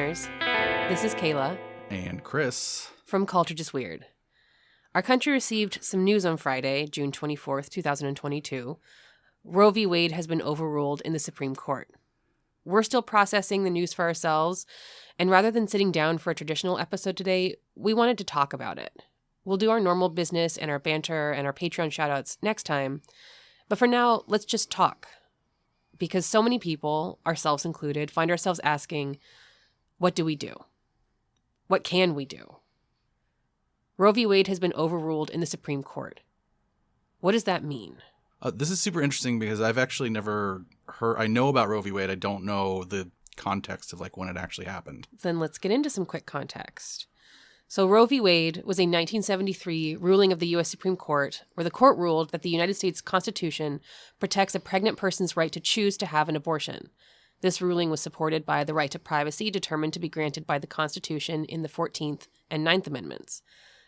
listeners. This is Kayla. And Chris. From Culture Just Weird. Our country received some news on Friday, June 24th, 2022. Roe v. Wade has been overruled in the Supreme Court. We're still processing the news for ourselves, and rather than sitting down for a traditional episode today, we wanted to talk about it. We'll do our normal business and our banter and our Patreon shoutouts next time, but for now, let's just talk. Because so many people, ourselves included, find ourselves asking, what do we do? What can we do? Roe v. Wade has been overruled in the Supreme Court. What does that mean? This is super interesting because I've actually never heard. I know about Roe v. Wade. I don't know the context of when it actually happened. Then let's get into some quick context. So Roe v. Wade was a 1973 ruling of the U.S. Supreme Court where the court ruled that the United States Constitution protects a pregnant person's right to choose to have an abortion. This ruling was supported by the right to privacy determined to be granted by the Constitution in the 14th and 9th Amendments.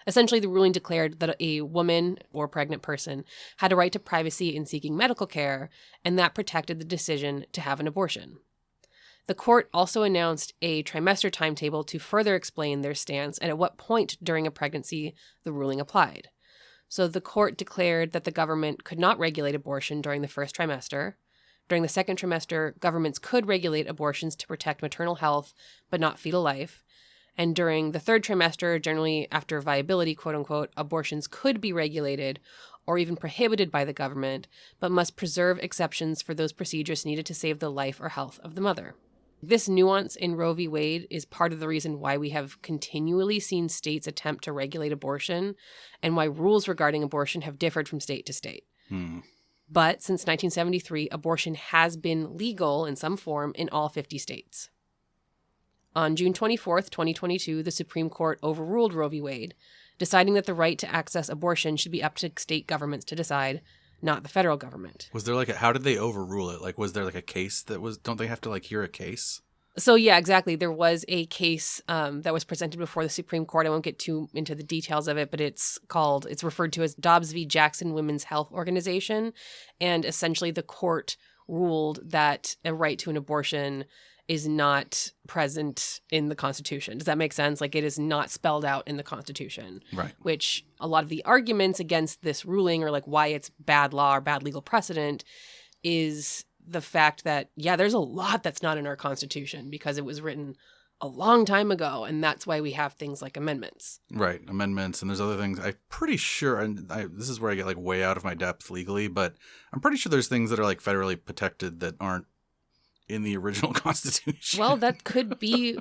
Essentially, the ruling declared that a woman or pregnant person had a right to privacy in seeking medical care, and that protected the decision to have an abortion. The court also announced a trimester timetable to further explain their stance and at what point during a pregnancy the ruling applied. So the court declared that the government could not regulate abortion during the first trimester. During the second trimester, governments could regulate abortions to protect maternal health, but not fetal life. And during the third trimester, generally after viability, quote unquote, abortions could be regulated or even prohibited by the government, but must preserve exceptions for those procedures needed to save the life or health of the mother. This nuance in Roe v. Wade is part of the reason why we have continually seen states attempt to regulate abortion and why rules regarding abortion have differed from state to state. But since 1973, abortion has been legal in some form in all 50 states. On June 24th, 2022, the Supreme Court overruled Roe v. Wade, deciding that the right to access abortion should be up to state governments to decide, not the federal government. Was there how did they overrule it? Was there a case that was, don't they have to hear a case? So yeah, exactly. There was a case that was presented before the Supreme Court. I won't get too into the details of it, but it's referred to as Dobbs v. Jackson Women's Health Organization. And essentially the court ruled that a right to an abortion is not present in the Constitution. Does that make sense? It is not spelled out in the Constitution. Right. Which a lot of the arguments against this ruling or why it's bad law or bad legal precedent is the fact that, yeah, there's a lot that's not in our Constitution because it was written a long time ago. And that's why we have things like amendments. Right. Amendments. And there's other things. I'm pretty sure, and this is where I get way out of my depth legally, but I'm pretty sure there's things that are federally protected that aren't in the original Constitution. Well, that could be,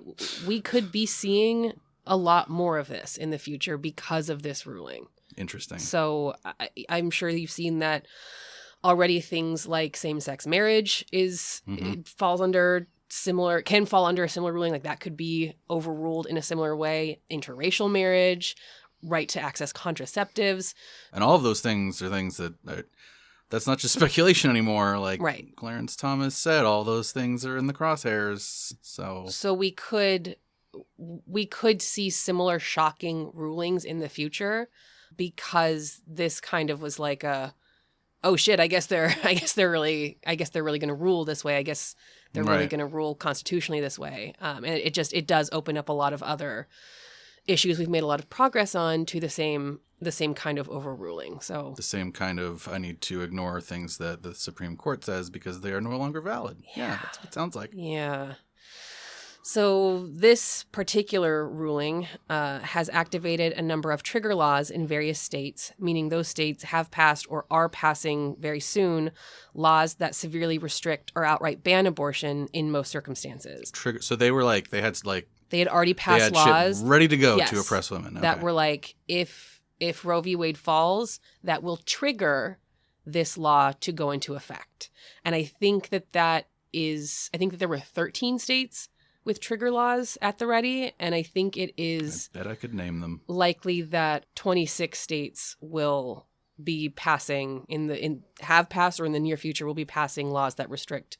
we could be seeing a lot more of this in the future because of this ruling. Interesting. So I'm sure you've seen that already. Things like same-sex marriage it falls under can fall under a similar ruling. That could be overruled in a similar way. Interracial marriage, right to access contraceptives. And all of those things are things that that's not just speculation anymore. Right. Clarence Thomas said, all those things are in the crosshairs. So we could see similar shocking rulings in the future because this kind of was oh shit, I guess they're really going to rule this way. I guess they're really going to rule constitutionally this way. And it does open up a lot of other issues we've made a lot of progress on to the same kind of overruling. So the same kind of, I need to ignore things that the Supreme Court says because they are no longer valid. Yeah, that's what it sounds like. Yeah. So this particular ruling has activated a number of trigger laws in various states, meaning those states have passed or are passing very soon laws that severely restrict or outright ban abortion in most circumstances. So they were they had already passed laws shit ready to go to oppress women. Okay. That were if Roe v. Wade falls, that will trigger this law to go into effect. And I think that there were 13 states with trigger laws at the ready, and I think it is I bet I could name them. Likely that 26 states will be passing have passed or in the near future will be passing laws that restrict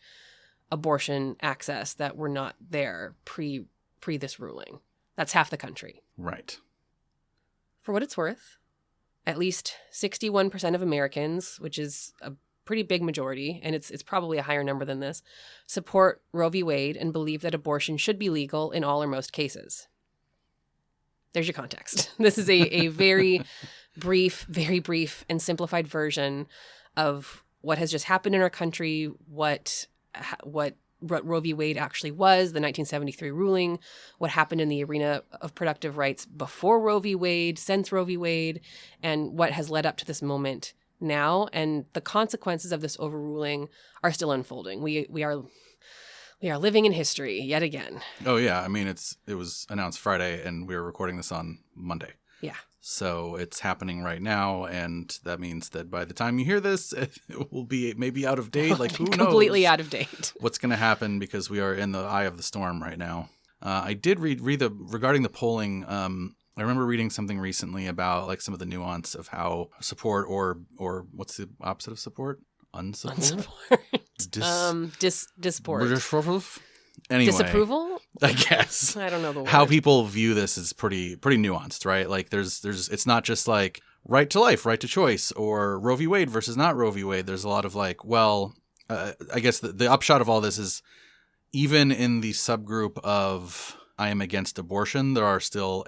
abortion access that were not there pre this ruling. That's half the country. Right. For what it's worth, at least 61% of Americans, which is a pretty big majority, and it's probably a higher number than this, support Roe v. Wade and believe that abortion should be legal in all or most cases. There's your context. This is a very brief and simplified version of what has just happened in our country, what Roe v. Wade actually was, the 1973 ruling, what happened in the arena of productive rights before Roe v. Wade, since Roe v. Wade, and what has led up to this moment now. And the consequences of this overruling are still unfolding. We are living in history yet again. Oh yeah, I mean it was announced Friday, and we were recording this on Monday. Yeah. So it's happening right now, and that means that by the time you hear this, it will be maybe out of date. Like, who knows? Completely out of date. What's going to happen, because we are in the eye of the storm right now. I did read regarding the polling. I remember reading something recently about like some of the nuance of how support or what's the opposite of support? Unsupport? Disport. Anyway, disapproval? I guess. I don't know the word. How people view this is pretty nuanced, right? Like there's it's not just like right to life, right to choice, or Roe v. Wade versus not Roe v. Wade. There's a lot of like, well, I guess the upshot of all this is even in the subgroup of I am against abortion, there are still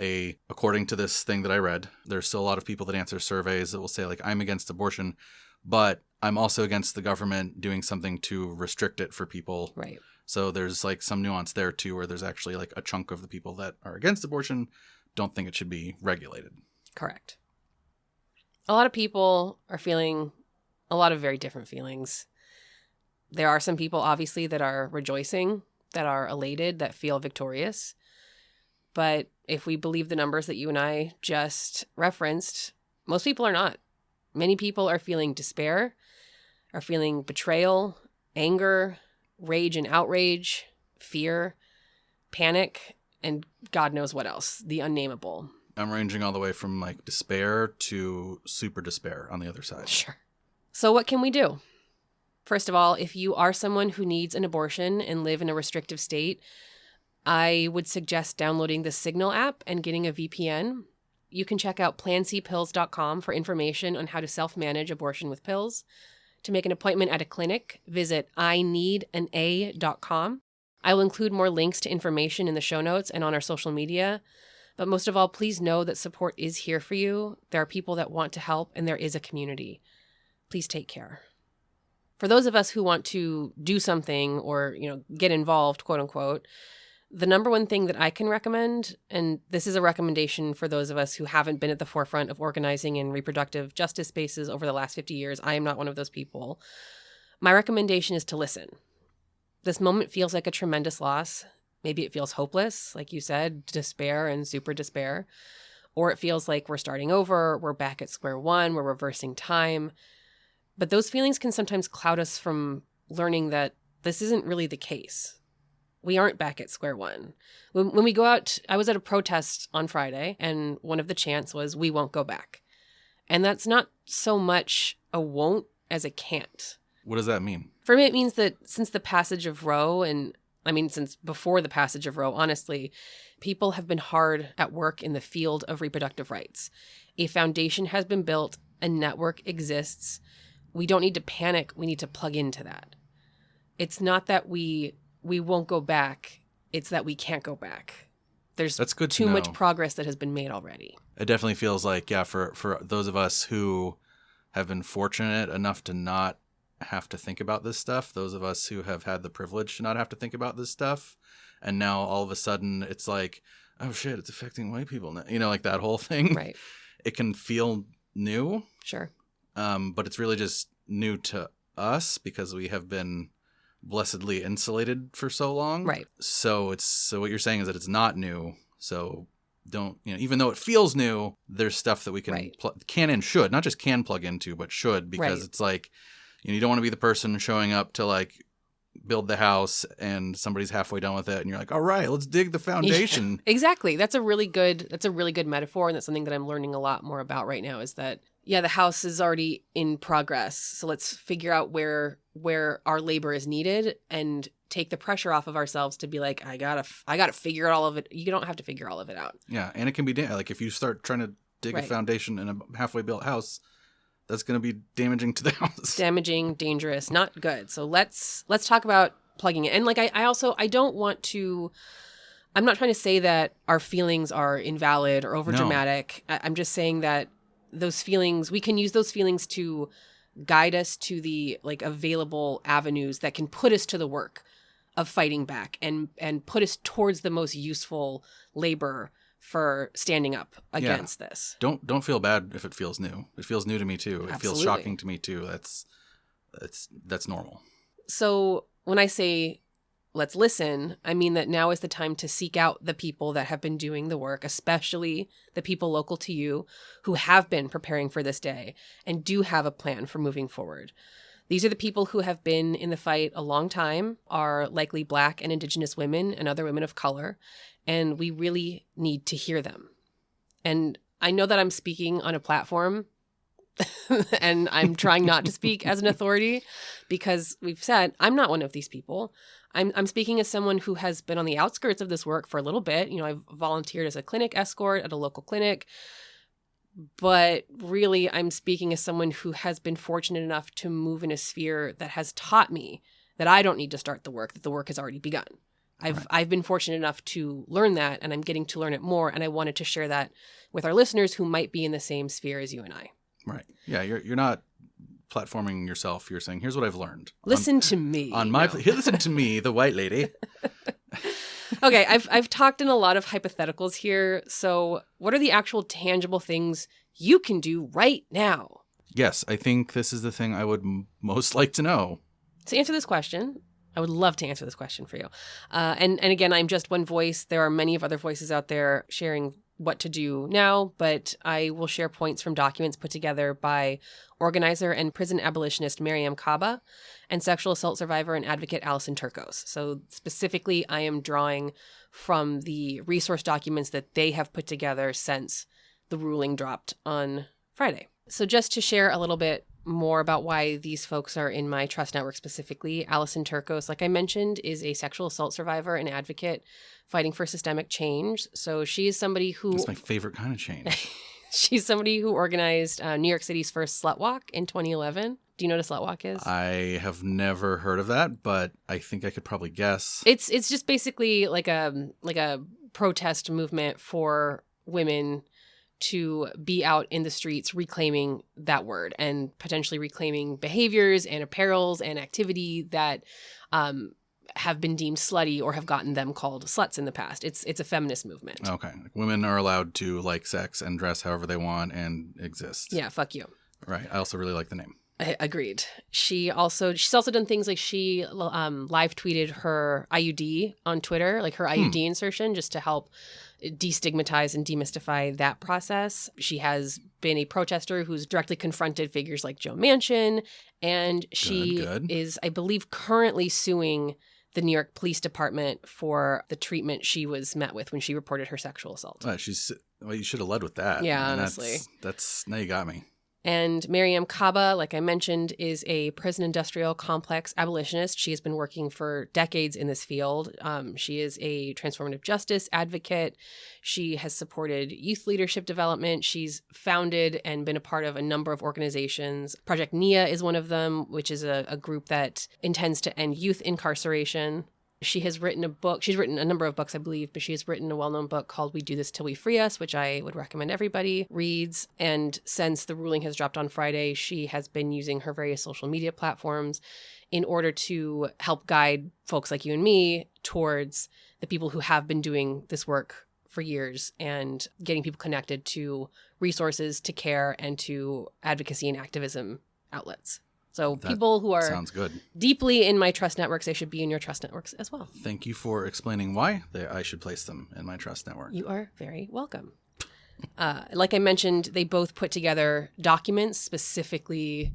according to this thing that I read, there's still a lot of people that answer surveys that will say like, I'm against abortion, but I'm also against the government doing something to restrict it for people. Right. So there's like some nuance there too, where there's actually like a chunk of the people that are against abortion don't think it should be regulated. Correct. A lot of people are feeling a lot of very different feelings. There are some people obviously that are rejoicing, that are elated, that feel victorious. But if we believe the numbers that you and I just referenced, most people are not. Many people are feeling despair, are feeling betrayal, anger, rage and outrage, fear, panic, and God knows what else, the unnameable. I'm ranging all the way from like despair to super despair on the other side. Sure. So what can we do? First of all, if you are someone who needs an abortion and live in a restrictive state, I would suggest downloading the Signal app and getting a VPN. You can check out plancpills.com for information on how to self-manage abortion with pills. To make an appointment at a clinic, visit ineedana.com. I will include more links to information in the show notes and on our social media. But most of all, please know that support is here for you. There are people that want to help, and there is a community. Please take care. For those of us who want to do something or, get involved, quote unquote, the number one thing that I can recommend, and this is a recommendation for those of us who haven't been at the forefront of organizing in reproductive justice spaces over the last 50 years, I am not one of those people. My recommendation is to listen. This moment feels like a tremendous loss. Maybe it feels hopeless, like you said, despair and super despair. Or it feels like we're starting over, we're back at square one, we're reversing time. But those feelings can sometimes cloud us from learning that this isn't really the case. We aren't back at square one. When we go out, I was at a protest on Friday, and one of the chants was, "We won't go back." And that's not so much a won't as a can't. What does that mean? For me, it means that since the passage of Roe, since before the passage of Roe, honestly, people have been hard at work in the field of reproductive rights. A foundation has been built, a network exists. We don't need to panic. We need to plug into that. It's not that we won't go back. It's that we can't go back. There's That's good too to know. much progress that has been made already. It definitely feels like, yeah, for those of us who have been fortunate enough to not have to think about this stuff, those of us who have had the privilege to not have to think about this stuff, and now all of a sudden it's like, oh shit, it's affecting white people now. Like that whole thing. Right. It can feel new. Sure. But it's really just new to us because we have been blessedly insulated for so long. Right. So what you're saying is that it's not new. So don't, even though it feels new, there's stuff that we can Right. can and should, not just can plug into, but should, because Right. it's like, you don't want to be the person showing up to like build the house and somebody's halfway done with it and you're like, all right, let's dig the foundation. Yeah, exactly. That's a really good metaphor. And that's something that I'm learning a lot more about right now is that, yeah, the house is already in progress. So let's figure out where our labor is needed and take the pressure off of ourselves to be like, I gotta figure all of it. You don't have to figure all of it out. Yeah. And it can be like if you start trying to dig Right. a foundation in a halfway built house, that's going to be damaging to the house. Damaging, dangerous, not good. So let's talk about plugging it. And like I don't want to. I'm not trying to say that our feelings are invalid or overdramatic. No. I'm just saying that those feelings, we can use those feelings to guide us to the like available avenues that can put us to the work of fighting back and put us towards the most useful labor for standing up against this. Don't feel bad if it feels new. It feels new to me too. Absolutely. It feels shocking to me too. That's normal. So when I say let's listen, I mean that now is the time to seek out the people that have been doing the work, especially the people local to you who have been preparing for this day and do have a plan for moving forward. These are the people who have been in the fight a long time, are likely Black and Indigenous women and other women of color, and we really need to hear them. And I know that I'm speaking on a platform and I'm trying not to speak as an authority because we've said I'm not one of these people. I'm speaking as someone who has been on the outskirts of this work for a little bit. You know, I've volunteered as a clinic escort at a local clinic, but really I'm speaking as someone who has been fortunate enough to move in a sphere that has taught me that I don't need to start the work, that the work has already begun. I've been fortunate enough to learn that, and I'm getting to learn it more, and I wanted to share that with our listeners who might be in the same sphere as you and I. Right. Yeah, you're not platforming yourself. You're saying, here's what I've learned. Listen to me. Listen to me, the white lady. Okay, I've talked in a lot of hypotheticals here. So what are the actual tangible things you can do right now? Yes, I think this is the thing I would most like to know. To answer this question, I would love to answer this question for you. And again, I'm just one voice. There are many of other voices out there sharing what to do now, but I will share points from documents put together by organizer and prison abolitionist Mariame Kaba and sexual assault survivor and advocate Alison Turkos. So specifically, I am drawing from the resource documents that they have put together since the ruling dropped on Friday. So just to share a little bit more about why these folks are in my trust network specifically, Alison Turkos, like I mentioned, is a sexual assault survivor and advocate fighting for systemic change. So she is somebody who... That's my favorite kind of change. She's somebody who organized New York City's first slut walk in 2011. Do you know what a slut walk is? I have never heard of that, but I think I could probably guess. It's just basically like a protest movement for women to be out in the streets reclaiming that word and potentially reclaiming behaviors and apparels and activity that have been deemed slutty or have gotten them called sluts in the past. It's a feminist movement. Okay. Women are allowed to like sex and dress however they want and exist. Yeah, fuck you. Right. I also really like the name. Agreed. She's also done things like she live tweeted her IUD on Twitter, like her IUD insertion, just to help destigmatize and demystify that process. She has been a protester who's directly confronted figures like Joe Manchin, and she is, I believe, currently suing the New York Police Department for the treatment she was met with when she reported her sexual assault. Well, you should have led with that. Yeah, honestly. That's now you got me. And Mariame Kaba, like I mentioned, is a prison industrial complex abolitionist. She has been working for decades in this field. She is a transformative justice advocate. She has supported youth leadership development. She's founded and been a part of a number of organizations. Project NIA is one of them, which is a group that intends to end youth incarceration. She has written a book. She's written a number of books, I believe, but she has written a well-known book called We Do This Till We Free Us, which I would recommend everybody reads. And since the ruling has dropped on Friday, she has been using her various social media platforms in order to help guide folks like you and me towards the people who have been doing this work for years and getting people connected to resources, to care, and to advocacy and activism outlets. So that people who are sounds good. Deeply in my trust networks, they should be in your trust networks as well. Thank you for explaining why I should place them in my trust network. You are very welcome. Like I mentioned, they both put together documents specifically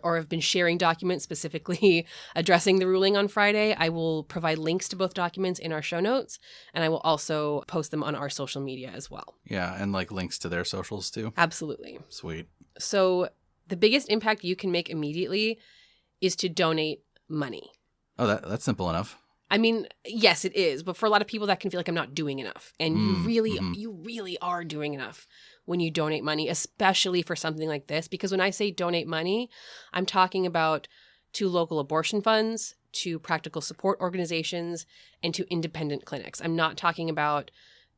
or have been sharing documents specifically addressing the ruling on Friday. I will provide links to both documents in our show notes, and I will also post them on our social media as well. Yeah, and like links to their socials too? Absolutely. Sweet. So the biggest impact you can make immediately is to donate money. Oh, that's simple enough. I mean, yes, it is. But for a lot of people, that can feel like I'm not doing enough. And you really are doing enough when you donate money, especially for something like this. Because when I say donate money, I'm talking about to local abortion funds, to practical support organizations, and to independent clinics. I'm not talking about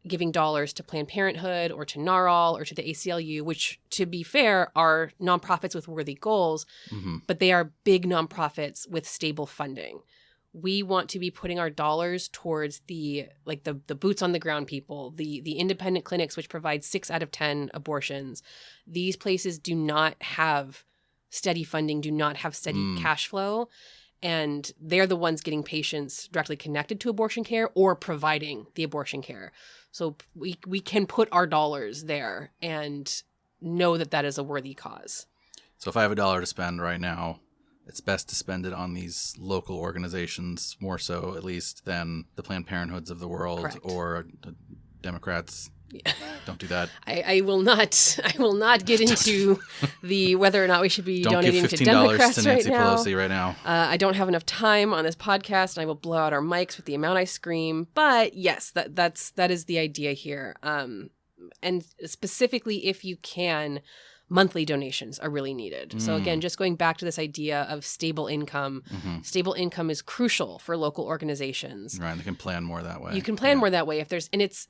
giving dollars to Planned Parenthood or to NARAL or to the ACLU, which, to be fair, are nonprofits with worthy goals, but they are big nonprofits with stable funding. We want to be putting our dollars towards the boots on the ground people, the independent clinics, which provide 6 out of 10 abortions. These places do not have steady funding, do not have steady cash flow. And they're the ones getting patients directly connected to abortion care or providing the abortion care. So we can put our dollars there and know that that is a worthy cause. So if I have $1 to spend right now, it's best to spend it on these local organizations, more so at least than the Planned Parenthoods of the world. Correct. Or the Democrats. Don't do that. I will not get into the whether or not we should be donating to Democrats to Nancy Pelosi right now. I don't have enough time on this podcast, and I will blow out our mics with the amount I scream. But yes, that is the idea here. And specifically, if you can, monthly donations are really needed. So again, just going back to this idea of stable income, stable income is crucial for local organizations. Right, they can plan more that way. You can plan more that way if there's, and it's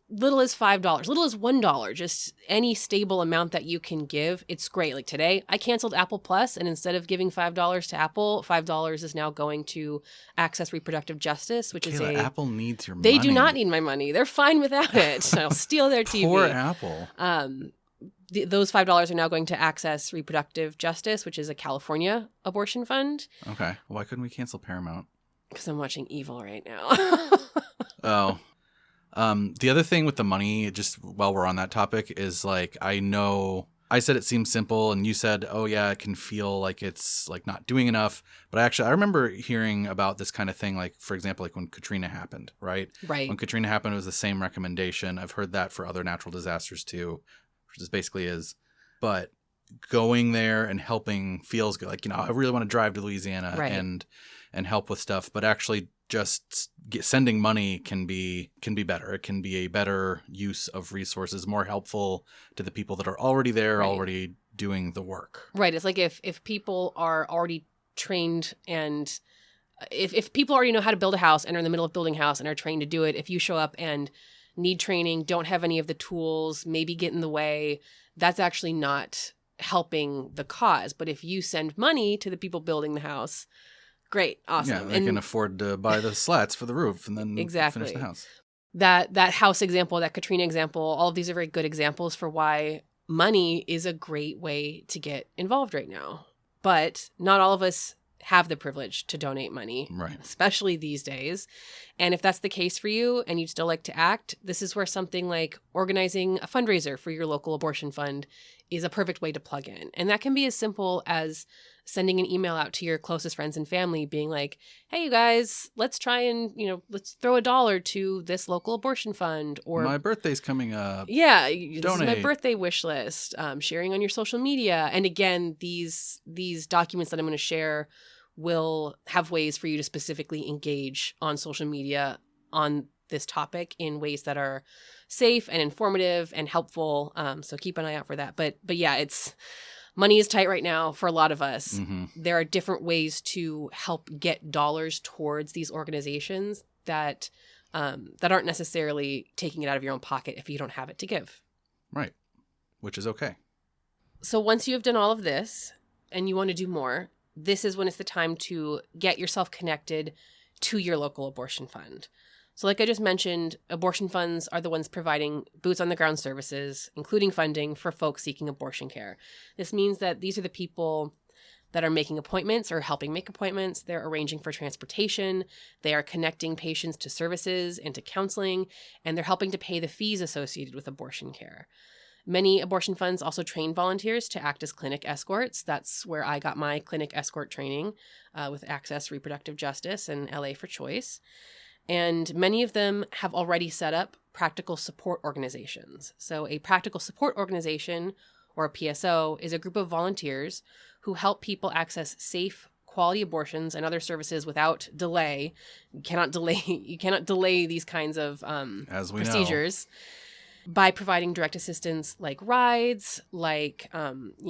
little as $5, little as $1, just any stable amount that you can give. It's great. Like today, I canceled Apple Plus, and instead of giving $5 to Apple, $5 is now going to Access Reproductive Justice, which Kayla, is Apple needs your money. They do not need my money. They're fine without it. I'll steal their TV. Poor Apple. Those $5 are now going to Access Reproductive Justice, which is a California abortion fund. Okay. Why couldn't we cancel Paramount? Because I'm watching Evil right now. Oh. The other thing with the money, just while we're on that topic, is like, I know I said it seems simple and you said, oh yeah, it can feel like it's like not doing enough. But I remember hearing about this kind of thing, like, for example, like when Katrina happened, right? Right. When Katrina happened, it was the same recommendation. I've heard that for other natural disasters too, which this basically is. But going there and helping feels good. Like, you know, I really want to drive to Louisiana and help with stuff, but actually just sending money can be better. It can be a better use of resources, more helpful to the people that are already there, already doing the work. Right. It's like if people are already trained and if people already know how to build a house and are in the middle of building a house and are trained to do it, if you show up and need training, don't have any of the tools, maybe get in the way, that's actually not helping the cause. But if you send money to the people building the house, great, awesome. Yeah, they can afford to buy the slats for the roof and then finish the house. That house example, that Katrina example, all of these are very good examples for why money is a great way to get involved right now. But not all of us have the privilege to donate money, right? Especially these days. And if that's the case for you and you'd still like to act, this is where something like organizing a fundraiser for your local abortion fund is a perfect way to plug in. And that can be as simple as sending an email out to your closest friends and family being like, hey, you guys, let's try and, let's throw $1 to this local abortion fund. Or my birthday's coming up. Yeah, donate. This is my birthday wish list. Sharing on your social media. And again, these documents that I'm going to share will have ways for you to specifically engage on social media on this topic in ways that are safe and informative and helpful. So keep an eye out for that. But yeah, money is tight right now for a lot of us. Mm-hmm. There are different ways to help get dollars towards these organizations that aren't necessarily taking it out of your own pocket if you don't have it to give. Right. Which is okay. So once you have done all of this and you want to do more, this is when it's the time to get yourself connected to your local abortion fund. So like I just mentioned, abortion funds are the ones providing boots on the ground services, including funding for folks seeking abortion care. This means that these are the people that are making appointments or helping make appointments. They're arranging for transportation. They are connecting patients to services and to counseling, and they're helping to pay the fees associated with abortion care. Many abortion funds also train volunteers to act as clinic escorts. That's where I got my clinic escort training with Access Reproductive Justice and LA for Choice. And many of them have already set up practical support organizations. So a practical support organization, or a PSO, is a group of volunteers who help people access safe, quality abortions and other services without delay. You cannot delay these kinds of As we procedures by providing direct assistance like rides, like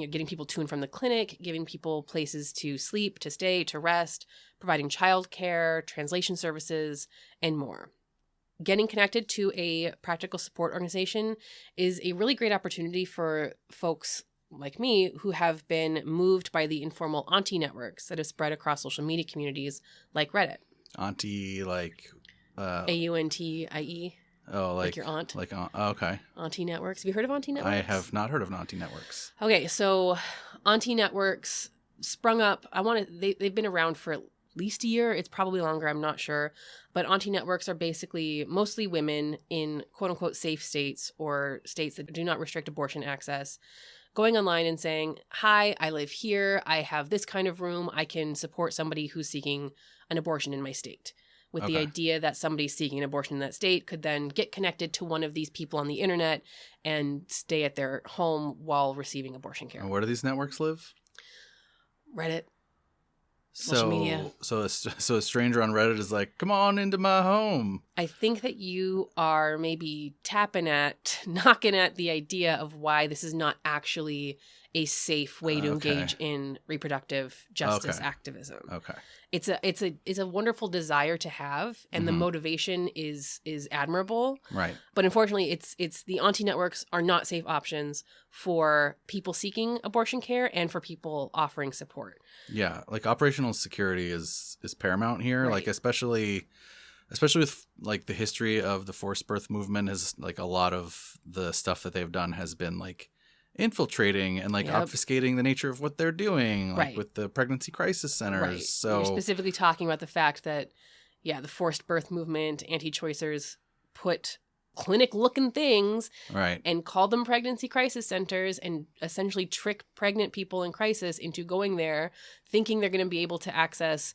getting people to and from the clinic, giving people places to sleep, to stay, to rest, providing childcare, translation services, and more. Getting connected to a practical support organization is a really great opportunity for folks like me who have been moved by the informal auntie networks that have spread across social media communities like Reddit. Auntie, like... AUNTIE. Oh, like your aunt. Like aunt. Oh, okay. Auntie networks. Have you heard of auntie networks? I have not heard of auntie networks. Okay, so auntie networks sprung up. They've been around for at least a year. It's probably longer. I'm not sure. But auntie networks are basically mostly women in quote unquote safe states or states that do not restrict abortion access, going online and saying, "Hi, I live here. I have this kind of room. I can support somebody who's seeking an abortion in my state." With the idea that somebody seeking an abortion in that state could then get connected to one of these people on the internet and stay at their home while receiving abortion care. And where do these networks live? Reddit. Social media. So a stranger on Reddit is like, "Come on into my home." I think that you are maybe knocking at the idea of why this is not actually a safe way to engage in reproductive justice activism. Okay. It's a wonderful desire to have, and the motivation is admirable. Right. But unfortunately, it's the auntie networks are not safe options for people seeking abortion care and for people offering support. Yeah, like operational security is paramount here. Right. Like especially with like the history of the forced birth movement, is like a lot of the stuff that they've done has been like infiltrating and like obfuscating the nature of what they're doing, like with the pregnancy crisis centers. Right. So you're specifically talking about the fact that, the forced birth movement, anti-choicers put clinic-looking things and call them pregnancy crisis centers and essentially trick pregnant people in crisis into going there thinking they're going to be able to access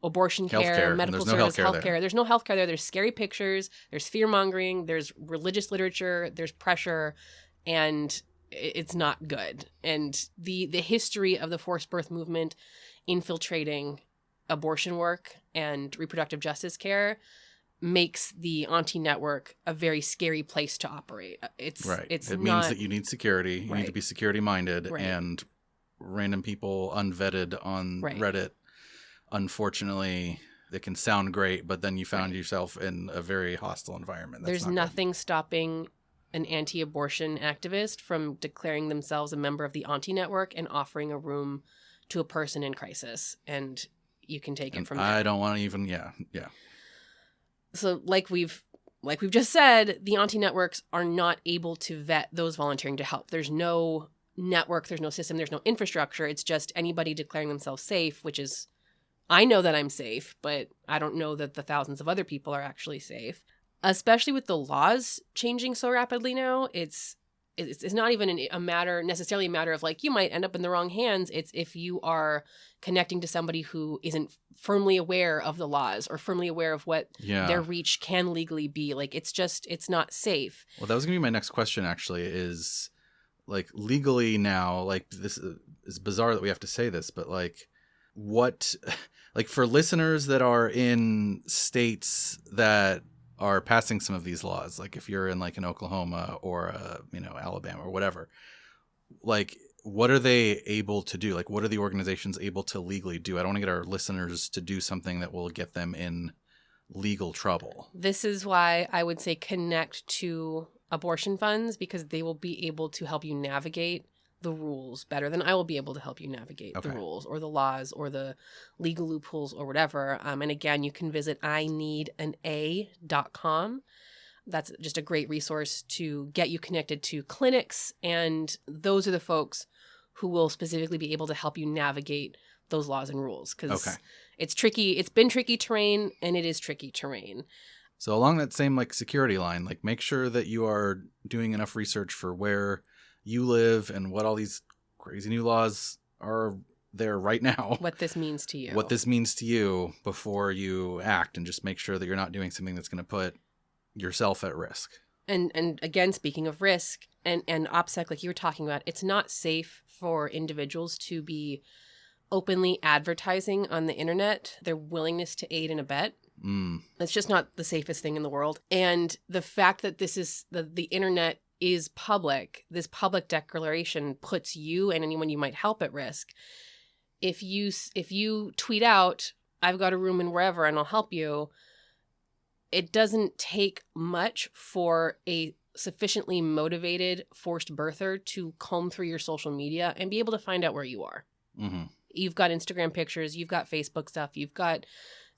abortion care, medical service, healthcare. There's no healthcare there. There's scary pictures. There's fear-mongering. There's religious literature. There's pressure. And it's not good. And the history of the forced birth movement infiltrating abortion work and reproductive justice care makes the auntie network a very scary place to operate. It means that you need security. You need to be security minded, and random people unvetted on Reddit. Unfortunately, it can sound great, but then you found yourself in a very hostile environment. There's nothing stopping an anti-abortion activist from declaring themselves a member of the auntie network and offering a room to a person in crisis, and you can take it from there. I don't want to even So like we've just said, the auntie networks are not able to vet those volunteering to help. There's no network, there's no system, there's no infrastructure. It's just anybody declaring themselves safe, which is, I know that I'm safe, but I don't know that the thousands of other people are actually safe. Especially with the laws changing so rapidly now, it's not even necessarily a matter of like you might end up in the wrong hands. It's if you are connecting to somebody who isn't firmly aware of the laws or firmly aware of what their reach can legally be. Like it's not safe. Well, that was gonna be my next question. Actually, is like legally now, like this is bizarre that we have to say this, but like what, like for listeners that are in states that are passing some of these laws, like if you're in like an Oklahoma or Alabama or whatever, like what are they able to do? Like what are the organizations able to legally do? I don't want to get our listeners to do something that will get them in legal trouble. This is why I would say connect to abortion funds, because they will be able to help you navigate the rules better than I will be able to help you navigate the rules or the laws or the legal loopholes or whatever. And again, you can visit ineedana.com. That's just a great resource to get you connected to clinics. And those are the folks who will specifically be able to help you navigate those laws and rules. Because it's tricky. It's been tricky terrain, and it is tricky terrain. So along that same like security line, like make sure that you are doing enough research for where you live and what all these crazy new laws are there right now. What this means to you. What this means to you before you act, and just make sure that you're not doing something that's going to put yourself at risk. And again, speaking of risk and OPSEC, like you were talking about, it's not safe for individuals to be openly advertising on the internet their willingness to aid and abet. It's just not the safest thing in the world. And the fact that the internet is public, this public declaration puts you and anyone you might help at risk. If you tweet out, I've got a room in wherever and I'll help you, it doesn't take much for a sufficiently motivated forced birther to comb through your social media and be able to find out where you are. Mm-hmm. You've got Instagram pictures, you've got Facebook stuff, you've got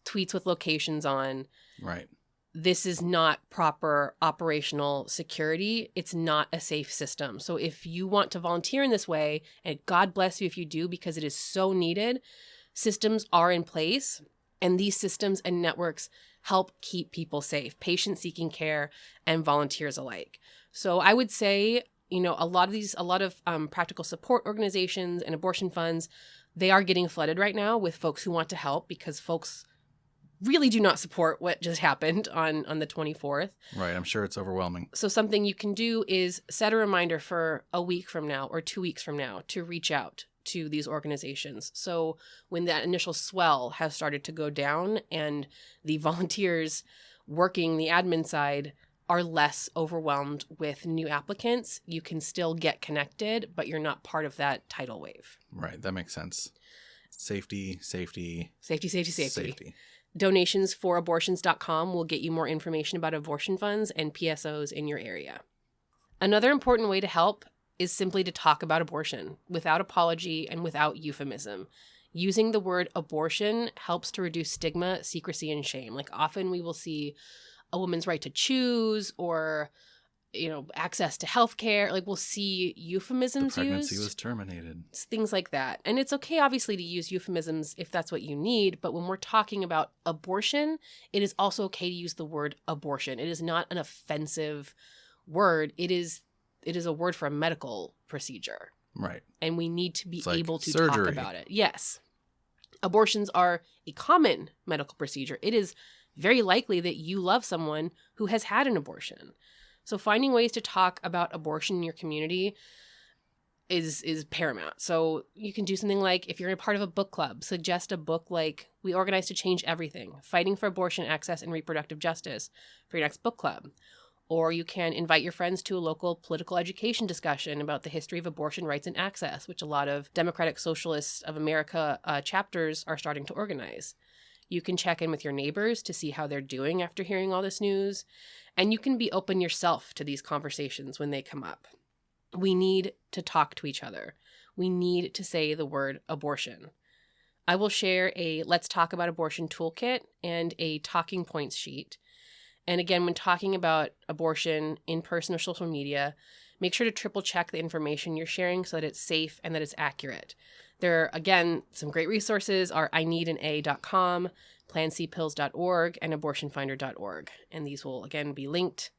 tweets with locations on. Right. This is not proper operational security. It's not a safe system. So if you want to volunteer in this way, and God bless you if you do, because it is so needed, systems are in place, and these systems and networks help keep people safe, patients seeking care and volunteers alike. So I would say, a lot of practical support organizations and abortion funds, they are getting flooded right now with folks who want to help, because folks really do not support what just happened on the 24th. Right. I'm sure it's overwhelming. So something you can do is set a reminder for a week from now or 2 weeks from now to reach out to these organizations. So when that initial swell has started to go down and the volunteers working the admin side are less overwhelmed with new applicants, you can still get connected, but you're not part of that tidal wave. Right. That makes sense. Safety. Safety. Donations for abortions.com will get you more information about abortion funds and PSOs in your area. Another important way to help is simply to talk about abortion without apology and without euphemism. Using the word abortion helps to reduce stigma, secrecy, and shame. Like often we will see a woman's right to choose or, access to healthcare. Like we'll see euphemisms used. The pregnancy was terminated. Things like that. And it's okay, obviously, to use euphemisms if that's what you need. But when we're talking about abortion, it is also okay to use the word abortion. It is not an offensive word. It is a word for a medical procedure. Right. And we need to be able to surgery. talk about it. Yes. Abortions are a common medical procedure. It is very likely that you love someone who has had an abortion. So finding ways to talk about abortion in your community is paramount. So you can do something like, if you're a part of a book club, suggest a book like We Organize to Change Everything, Fighting for Abortion Access and Reproductive Justice for your next book club. Or you can invite your friends to a local political education discussion about the history of abortion rights and access, which a lot of Democratic Socialists of America chapters are starting to organize. You can check in with your neighbors to see how they're doing after hearing all this news. And you can be open yourself to these conversations when they come up. We need to talk to each other. We need to say the word abortion. I will share a Let's Talk About Abortion toolkit and a talking points sheet. And again, when talking about abortion in person or social media, make sure to triple check the information you're sharing so that it's safe and that it's accurate. There are, again, some great resources are ineedana.com, plancpills.org, and abortionfinder.org. And these will, again, be linked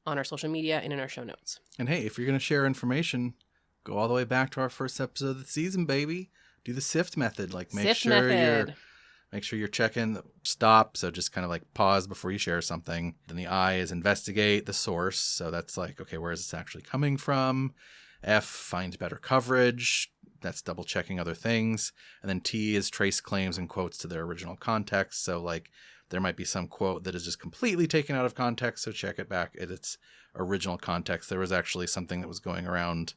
on our social media and in our show notes. And hey, if you're going to share information, go all the way back to our first episode of the season, baby. Do the SIFT method. Make sure you're checking stop. So just kind of like pause before you share something. Then the I is investigate the source. So that's like, okay, where is this actually coming from? F, find better coverage. That's double checking other things. And then T is trace claims and quotes to their original context. So like there might be some quote that is just completely taken out of context. So check it back at its original context. There was actually something that was going around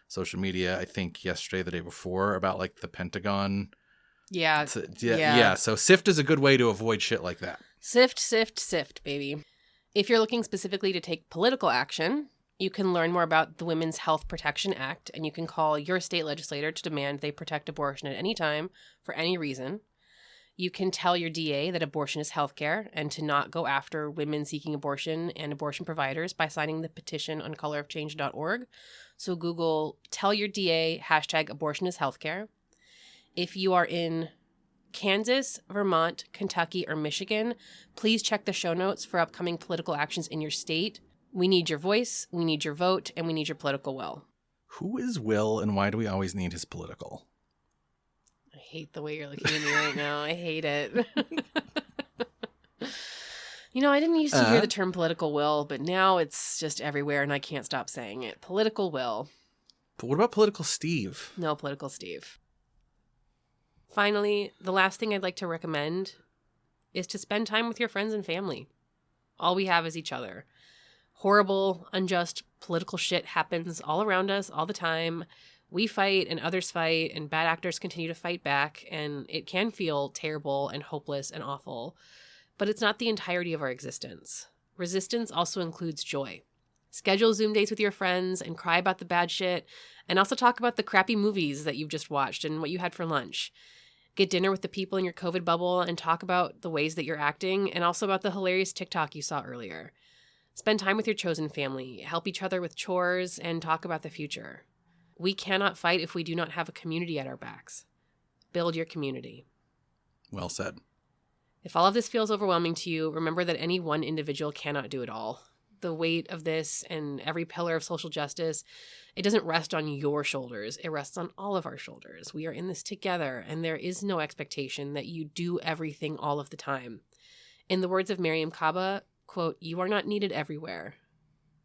social media, I think yesterday, the day before, about like the Pentagon. Yeah. So SIFT is a good way to avoid shit like that. SIFT, baby. If you're looking specifically to take political action, you can learn more about the Women's Health Protection Act, and you can call your state legislator to demand they protect abortion at any time for any reason. You can tell your DA that abortion is healthcare and to not go after women seeking abortion and abortion providers by signing the petition on colorofchange.org. So Google tell your DA #abortion is healthcare. If you are in Kansas, Vermont, Kentucky, or Michigan, please check the show notes for upcoming political actions in your state. We need your voice, we need your vote, and we need your political will. Who is Will, and why do we always need his political? I hate the way you're looking at me right now. I hate it. I didn't used to hear the term political will, but now it's just everywhere, and I can't stop saying it. Political will. But what about political Steve? No political Steve. Finally, the last thing I'd like to recommend is to spend time with your friends and family. All we have is each other. Horrible, unjust political shit happens all around us all the time. We fight and others fight and bad actors continue to fight back, and it can feel terrible and hopeless and awful. But it's not the entirety of our existence. Resistance also includes joy. Schedule Zoom dates with your friends and cry about the bad shit, and also talk about the crappy movies that you've just watched and what you had for lunch. Get dinner with the people in your COVID bubble and talk about the ways that you're acting, and also about the hilarious TikTok you saw earlier. Spend time with your chosen family, help each other with chores, and talk about the future. We cannot fight if we do not have a community at our backs. Build your community. Well said. If all of this feels overwhelming to you, remember that any one individual cannot do it all. The weight of this and every pillar of social justice, it doesn't rest on your shoulders. It rests on all of our shoulders. We are in this together, and there is no expectation that you do everything all of the time. In the words of Mariame Kaba, quote, "You are not needed everywhere,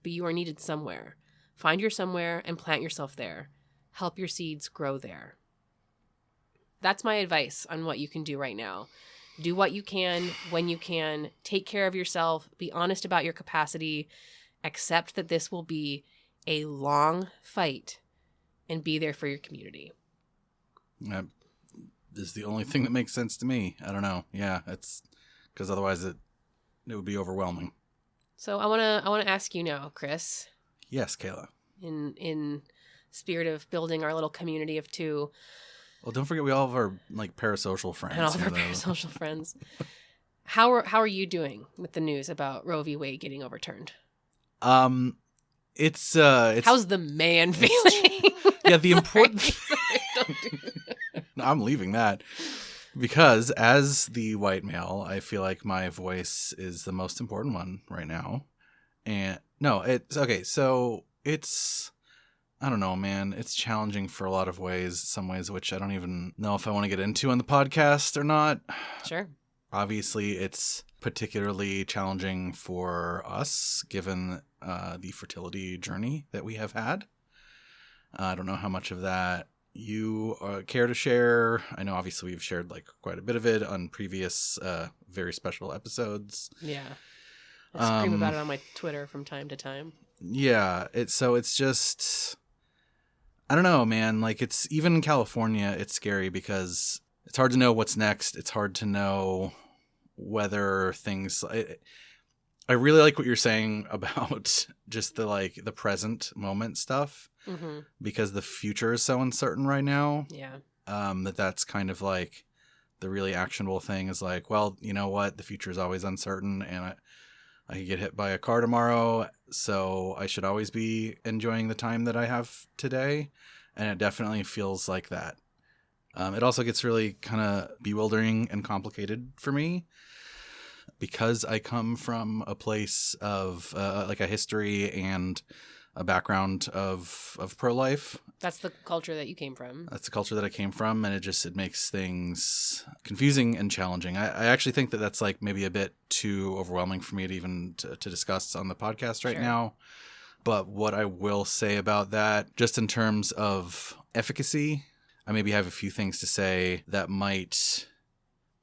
but you are needed somewhere. Find your somewhere and plant yourself there. Help your seeds grow there." That's my advice on what you can do right now. Do what you can, when you can. Take care of yourself. Be honest about your capacity. Accept that this will be a long fight, and be there for your community. This is the only thing that makes sense to me. I don't know. Yeah, it's because otherwise it would be overwhelming. So I want to ask you now, Chris. Yes, Kayla. In spirit of building our little community of two. Well, don't forget we all have our parasocial friends. And all of our parasocial friends. How are you doing with the news about Roe v. Wade getting overturned? It's how's the man feeling? Yeah, the important I'm leaving that because as the white male, I feel like my voice is the most important one right now. And no, it's okay. So it's, I don't know, man. It's challenging for a lot of ways, some ways which I don't even know if I want to get into on the podcast or not. Sure. Obviously, it's particularly challenging for us, given the fertility journey that we have had. I don't know how much of that you care to share. I know, obviously, we've shared quite a bit of it on previous very special episodes. Yeah. I scream about it on my Twitter from time to time. Yeah. It's just, I don't know, man. It's even in California, it's scary because it's hard to know what's next. It's hard to know whether things. I really like what you're saying about just the present moment stuff, because the future is so uncertain right now. Yeah. That's kind of the really actionable thing is well, you know what? The future is always uncertain, and I could get hit by a car tomorrow, so I should always be enjoying the time that I have today. And it definitely feels like that. It also gets really kind of bewildering and complicated for me because I come from a place of a history and a background of pro-life. That's the culture that you came from. That's the culture that I came from, and it makes things confusing and challenging. I actually think that that's maybe a bit too overwhelming for me to even to discuss on the podcast right now. But what I will say about that, just in terms of efficacy, I maybe have a few things to say that might,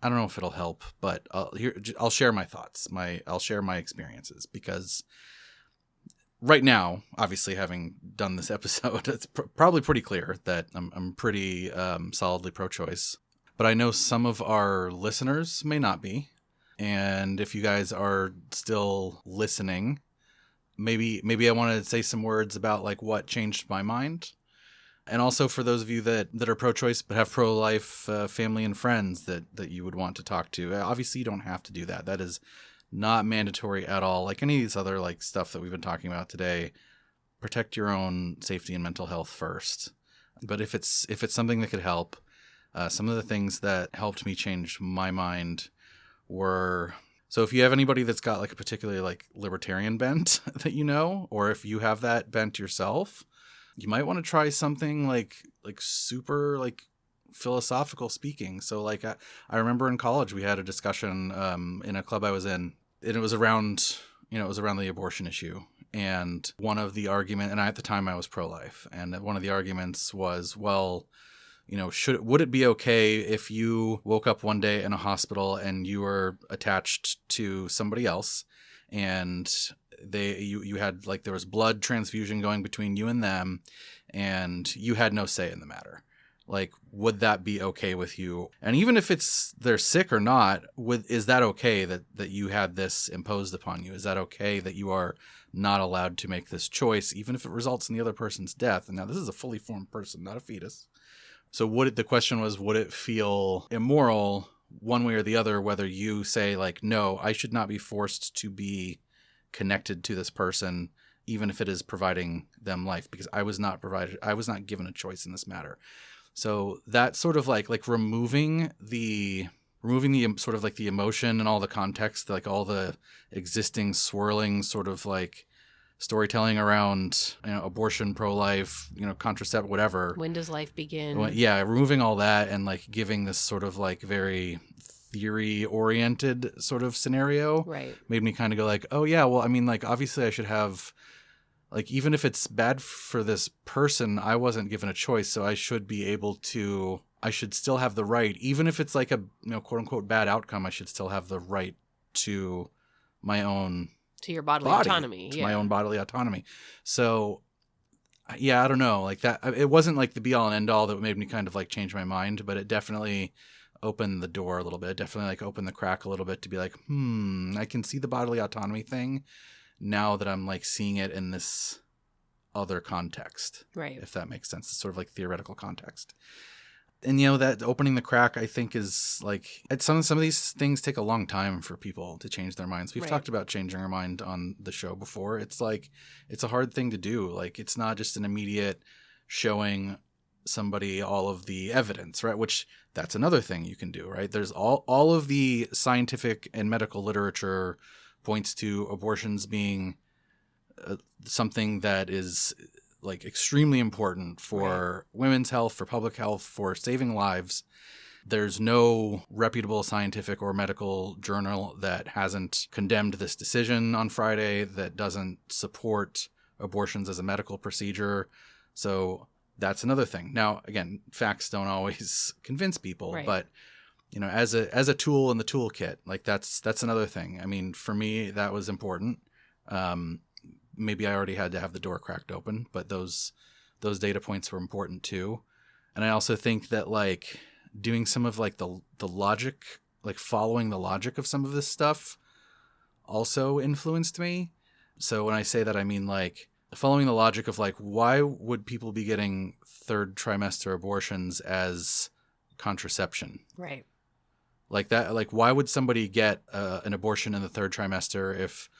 I don't know if it'll help, but I'll share my thoughts. I'll share my experiences, because right now, obviously, having done this episode, it's probably pretty clear that I'm pretty solidly pro-choice. But I know some of our listeners may not be. And if you guys are still listening, maybe I want to say some words about what changed my mind. And also for those of you that are pro-choice but have pro-life family and friends that you would want to talk to. Obviously, you don't have to do that. That is not mandatory at all. Like any of these other stuff that we've been talking about today, protect your own safety and mental health first. But if it's something that could help, some of the things that helped me change my mind were, so if you have anybody that's got a particularly libertarian bent that or if you have that bent yourself, you might want to try something super philosophical speaking. So I remember in college we had a discussion in a club I was in, and it was around the abortion issue. And one of the argument, and at the time I was pro-life, and one of the arguments was, well, would it be okay if you woke up one day in a hospital and you were attached to somebody else, and you had like there was blood transfusion going between you and them, and you had no say in the matter? Like, would that be okay with you? And even if they're sick or not, is that okay that you had this imposed upon you? Is that okay that you are not allowed to make this choice, even if it results in the other person's death? And now this is a fully formed person, not a fetus. So the question was, would it feel immoral one way or the other, whether you say like, no, I should not be forced to be connected to this person, even if it is providing them life, because I was not given a choice in this matter. So that sort of like removing the sort of like the emotion and all the context, like all the existing swirling sort of like storytelling around, abortion, pro-life, contraceptive, whatever. When does life begin? Removing all that and like giving this sort of like very theory-oriented sort of scenario, right, made me kind of go like, oh yeah, well, I mean, like obviously I should have, like, even if it's bad for this person, I wasn't given a choice, so I should still have the right, even if it's like a quote unquote bad outcome, I should still have the right to my own your bodily autonomy. My own bodily autonomy. So yeah, I don't know, like that. It wasn't like the be all and end all that made me kind of like change my mind, but it definitely opened the door a little bit. It definitely like opened the crack a little bit to be like, I can see the bodily autonomy thing now that I'm like seeing it in this other context. Right. If that makes sense. It's sort of like theoretical context. And that opening the crack, I think, is like some of these things take a long time for people to change their minds. We've talked about changing our mind on the show before. It's like it's a hard thing to do. Like it's not just an immediate showing somebody all of the evidence, right? Which that's another thing you can do, right? There's all of the scientific and medical literature points to abortions being something that is like extremely important for women's health, for public health, for saving lives. There's no reputable scientific or medical journal that hasn't condemned this decision on Friday, that doesn't support abortions as a medical procedure. So that's another thing. Now, again, facts don't always convince people, but as a tool in the toolkit, like that's another thing. I mean, for me, that was important. Maybe I already had to have the door cracked open, but those data points were important too. And I also think that like doing some of like the logic, like following the logic of some of this stuff also influenced me. So when I say that, I mean like following the logic of like, why would people be getting third trimester abortions as contraception? Right. Like that, like why would somebody get an abortion in the third trimester if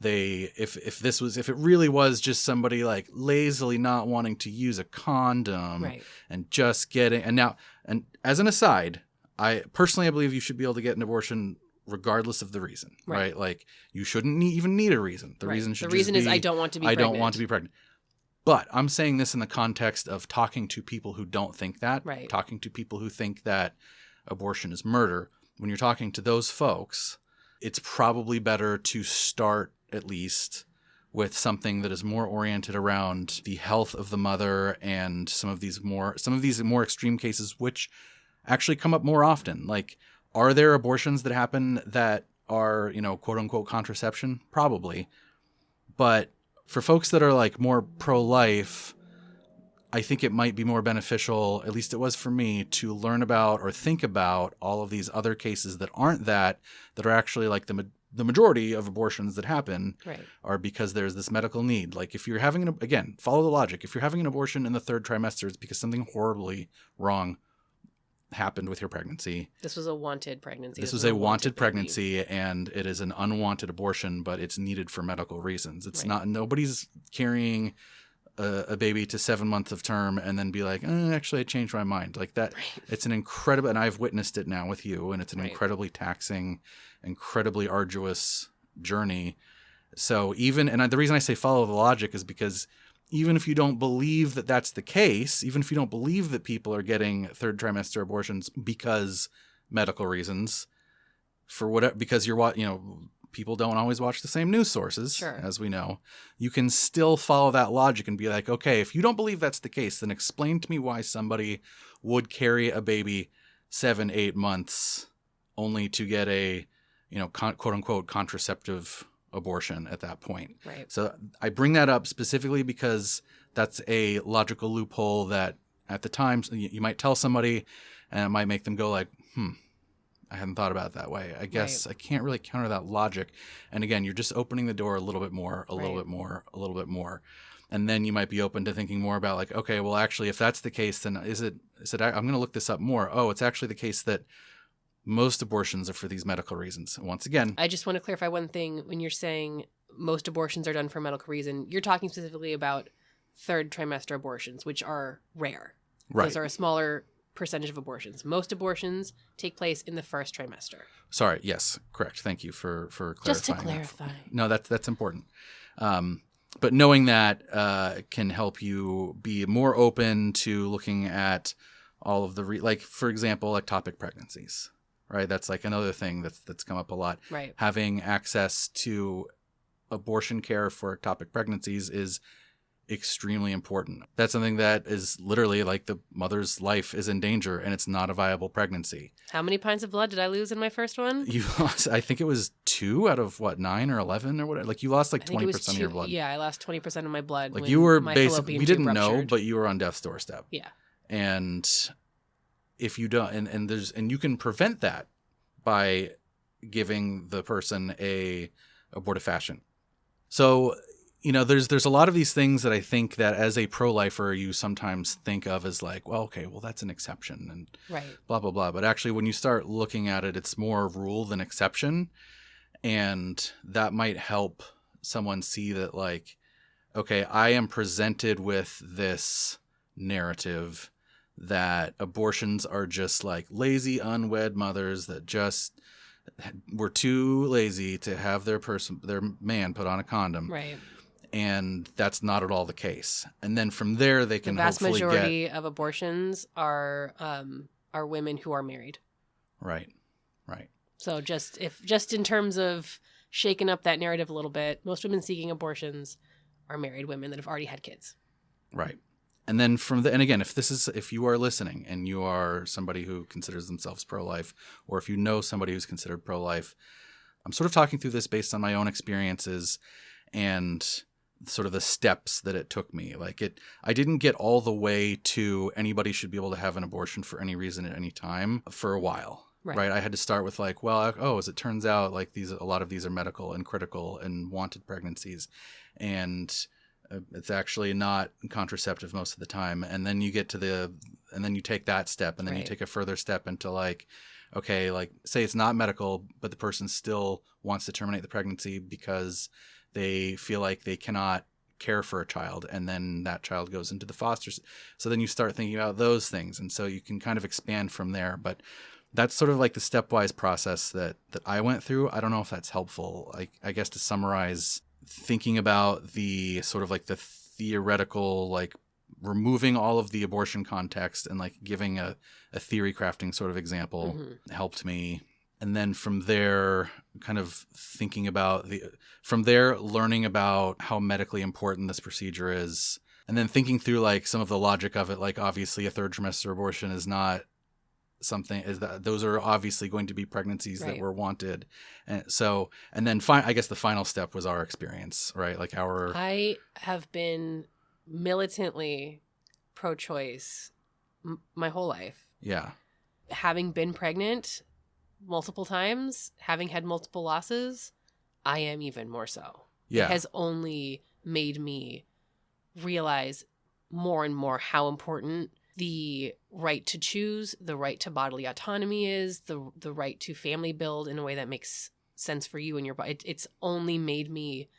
if it really was just somebody like lazily not wanting to use a condom and just getting, and as an aside, I believe you should be able to get an abortion regardless of the reason, right? Like you shouldn't even need a reason. The reason should just be, is I don't want to be pregnant. I don't want to be pregnant. But I'm saying this in the context of talking to people who don't think that, talking to people who think that abortion is murder. When you're talking to those folks, it's probably better to start at least with something that is more oriented around the health of the mother and some of these more extreme cases, which actually come up more often. Like, are there abortions that happen that are, quote unquote contraception? Probably. But for folks that are like more pro-life, I think it might be more beneficial, at least it was for me, to learn about or think about all of these other cases that aren't that are actually like the majority of abortions that happen are because there's this medical need. Like if you're having again, follow the logic. If you're having an abortion in the third trimester, it's because something horribly wrong happened with your pregnancy. This was a wanted pregnancy. This was a wanted pregnancy, and it is an unwanted abortion, but it's needed for medical reasons. It's not, nobody's carrying a baby to 7 months of term and then be like, actually I changed my mind. Like that, it's an incredible, and I've witnessed it now with you, and it's an incredibly taxing, incredibly arduous journey. So the reason I say follow the logic is because even if you don't believe that that's the case, even if you don't believe that people are getting third trimester abortions because medical reasons, because people don't always watch the same news sources, Sure. as we know, you can still follow that logic and be like, okay, if you don't believe that's the case, then explain to me why somebody would carry a baby 7-8 months only to get a, quote unquote contraceptive abortion at that point. Right. So I bring that up specifically because that's a logical loophole that at the time you might tell somebody and it might make them go like, I hadn't thought about it that way. I guess I can't really counter that logic. And again, you're just opening the door a little bit more, a little bit more, a little bit more. And then you might be open to thinking more about like, okay, well, actually, if that's the case, then is it I'm going to look this up more. Oh, it's actually the case that most abortions are for these medical reasons. Once again, I just want to clarify one thing. When you're saying most abortions are done for medical reason, you're talking specifically about third trimester abortions, which are rare. Right. Those are a smaller percentage of abortions. Most abortions take place in the first trimester. Sorry. Yes. Correct. Thank you for clarifying. Just to clarify. No, that's important. But knowing that can help you be more open to looking at all of the like, for example, ectopic pregnancies. Right. That's like another thing that's come up a lot. Right. Having access to abortion care for ectopic pregnancies is extremely important. That's something that is literally like the mother's life is in danger and it's not a viable pregnancy. How many pints of blood did I lose in my first one? You lost, I think it was 2 out of 9 or 11 or whatever. Like you lost like 20% of your blood. Yeah, I lost 20% of my blood. Like you were basically, fallopian we didn't tube know, ruptured. but you were on death's doorstep. Yeah. And if you don't, and you can prevent that by giving the person a abortifacient. So, there's a lot of these things that I think that as a pro-lifer, you sometimes think of as like, well, okay, well, that's an exception and blah, blah, blah. But actually, when you start looking at it, it's more rule than exception. And that might help someone see that like, okay, I am presented with this narrative that abortions are just like lazy, unwed mothers that just were too lazy to have their man put on a condom. Right. And that's not at all the case. And then from there, they can the vast hopefully majority of abortions are women who are married. Right. So just in terms of shaking up that narrative a little bit, most women seeking abortions are married women that have already had kids. Right. And then and again, if you are listening and you are somebody who considers themselves pro-life, or if you know somebody who's considered pro-life, I'm sort of talking through this based on my own experiences and sort of the steps that it took me. I didn't get all the way to anybody should be able to have an abortion for any reason at any time for a while. Right. I had to start with like, well, as it turns out, like a lot of these are medical and critical and wanted pregnancies. And it's actually not contraceptive most of the time. And then you get to and then you take that step and then you take a further step into like, okay, like say it's not medical, but the person still wants to terminate the pregnancy because they feel like they cannot care for a child. And then that child goes into the foster. So then you start thinking about those things. And so you can kind of expand from there. But that's sort of like the stepwise process that I went through. I don't know if that's helpful. I guess to summarize, thinking about the sort of like the theoretical, like removing all of the abortion context and like giving a theory crafting sort of example helped me. And then from there, kind of thinking about learning about how medically important this procedure is. And then thinking through like some of the logic of it, like obviously a third trimester abortion is not something, is that those are obviously going to be pregnancies that were wanted. And so, and then I guess the final step was our experience, right? Like I have been militantly pro-choice my whole life. Yeah. Having been pregnant multiple times, having had multiple losses, I am even more so. Yeah. It has only made me realize more and more how important the right to choose, the right to bodily autonomy is, the right to family build in a way that makes sense for you and your body. It's only made me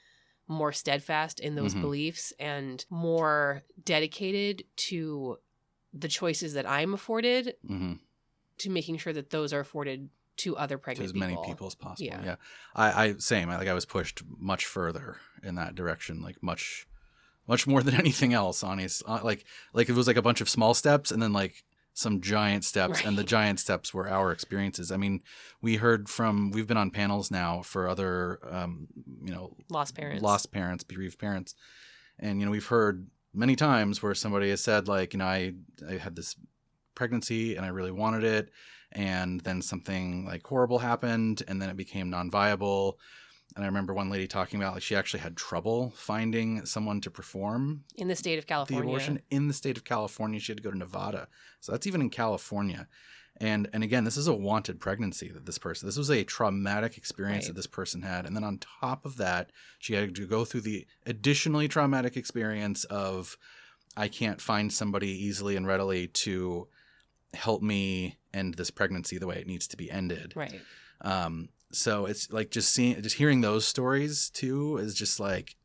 more steadfast in those beliefs and more dedicated to the choices that I'm afforded, to making sure that those are afforded to other pregnant people. As many people as possible. Yeah. Yeah. I same. I was pushed much further in that direction, like much more than anything else, honest. Like it was like a bunch of small steps and then like some giant steps, Right. and the giant steps were our experiences. I mean, we've been on panels now for other, Lost parents. lost parents, bereaved parents. And, we've heard many times where somebody has said, like, I had this pregnancy and I really wanted it. And then something like horrible happened, and then it became non-viable. And I remember one lady talking about, like, she actually had trouble finding someone to perform In the state of California. the abortion in the state of California. She had to go to Nevada. So that's even in California. And again, this is a wanted pregnancy that this was a traumatic experience Right. that this person had. And then on top of that, she had to go through the additionally traumatic experience of, I can't find somebody easily and readily to help me end this pregnancy the way it needs to be ended. Right. So it's like just hearing those stories too is just like,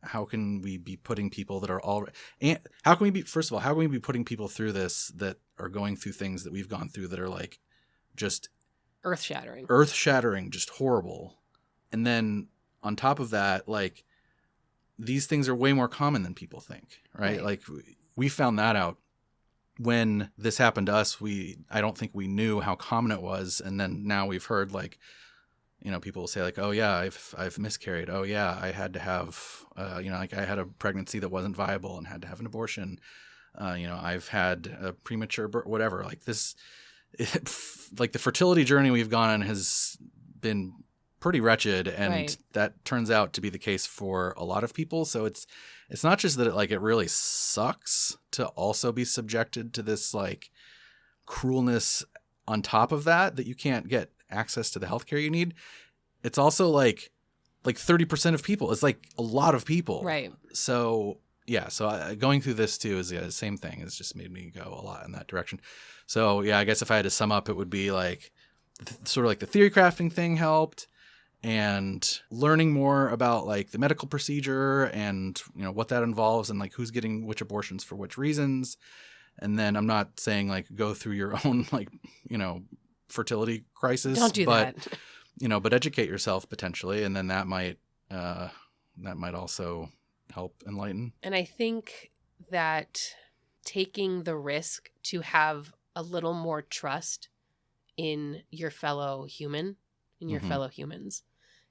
how can we be putting people that are already, and how can we be putting people through this that are going through things that we've gone through that are like just earth-shattering, just horrible. And then on top of that, like, these things are way more common than people think, right? Like, we found that out when this happened to us. I don't think we knew how common it was. And then now we've heard, like, people will say, like, oh yeah, I've miscarried. Oh yeah, I had to have, like, I had a pregnancy that wasn't viable and had to have an abortion. I've had a premature birth, whatever. Like this, like the fertility journey we've gone on has been pretty wretched, and that turns out to be the case for a lot of people. So it's not just that it really sucks to also be subjected to this like cruelness on top of that you can't get access to the healthcare you need. It's also like 30% of people. It's like a lot of people. Right. So yeah. So going through this too is the same thing. It's just made me go a lot in that direction. So yeah, I guess if I had to sum up, it would be like sort of like the theory crafting thing helped, and learning more about like the medical procedure and what that involves, and like who's getting which abortions for which reasons. And then I'm not saying like go through your own like fertility crisis. Don't do that. But educate yourself potentially, and then that might also help enlighten. And I think that taking the risk to have a little more trust in your fellow human, in your fellow humans,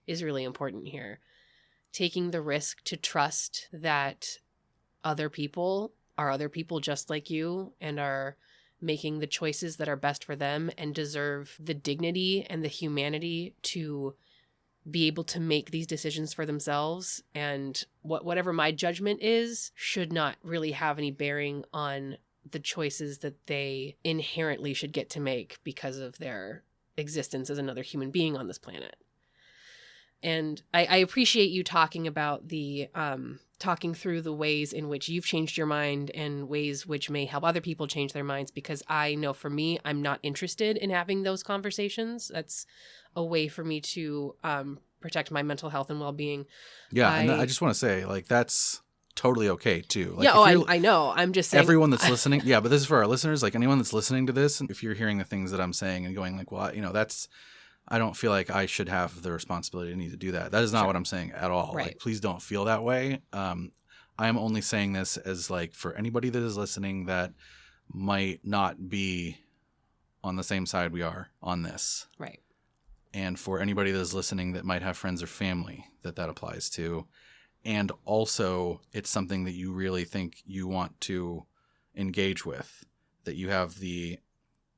is really important here. Taking the risk to trust that other people are other people just like you and are making the choices that are best for them and deserve the dignity and the humanity to be able to make these decisions for themselves. And whatever my judgment is should not really have any bearing on the choices that they inherently should get to make because of their existence as another human being on this planet. And I appreciate you talking about talking through the ways in which you've changed your mind and ways which may help other people change their minds, because I know for me, I'm not interested in having those conversations. That's a way for me to protect my mental health and well-being. Yeah, and I just want to say, like, that's totally okay too. Like, yeah, I know. I'm just saying. Everyone that's listening, yeah, but this is for our listeners. Like, anyone that's listening to this, if you're hearing the things that I'm saying and going like, well, that's, I don't feel like I should have the responsibility to need to do that. That is not what I'm saying at all. Right. Like, please don't feel that way. I am only saying this as like for anybody that is listening that might not be on the same side we are on this. Right. And for anybody that is listening that might have friends or family that applies to. And also, it's something that you really think you want to engage with, that you have the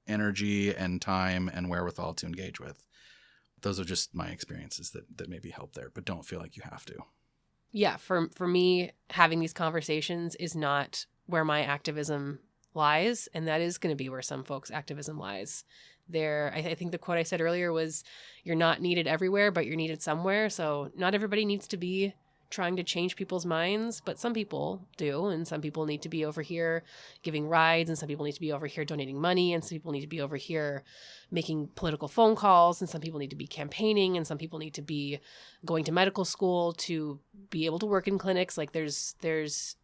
energy and time and wherewithal to engage with. Those are just my experiences that maybe help there, but don't feel like you have to. Yeah, for me, having these conversations is not where my activism lies, and that is going to be where some folks' activism lies. I think the quote I said earlier was, you're not needed everywhere, but you're needed somewhere. So not everybody needs to be trying to change people's minds, but some people do, and some people need to be over here giving rides, and some people need to be over here donating money, and some people need to be over here making political phone calls, and some people need to be campaigning, and some people need to be going to medical school to be able to work in clinics. Like there's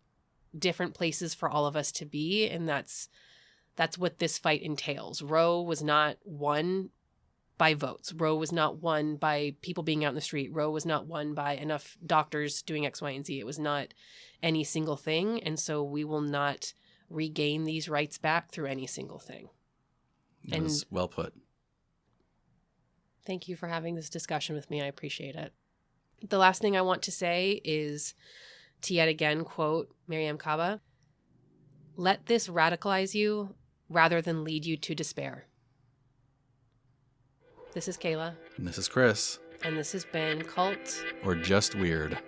different places for all of us to be, and that's what this fight entails. Roe was not won by votes. Roe was not won by people being out in the street. Roe was not won by enough doctors doing X, Y, and Z. It was not any single thing. And so we will not regain these rights back through any single thing. It was well put. Thank you for having this discussion with me. I appreciate it. The last thing I want to say is to yet again quote Mariame Kaba, "Let this radicalize you rather than lead you to despair." This is Kayla. And this is Chris. And this has been Cult or Just Weird.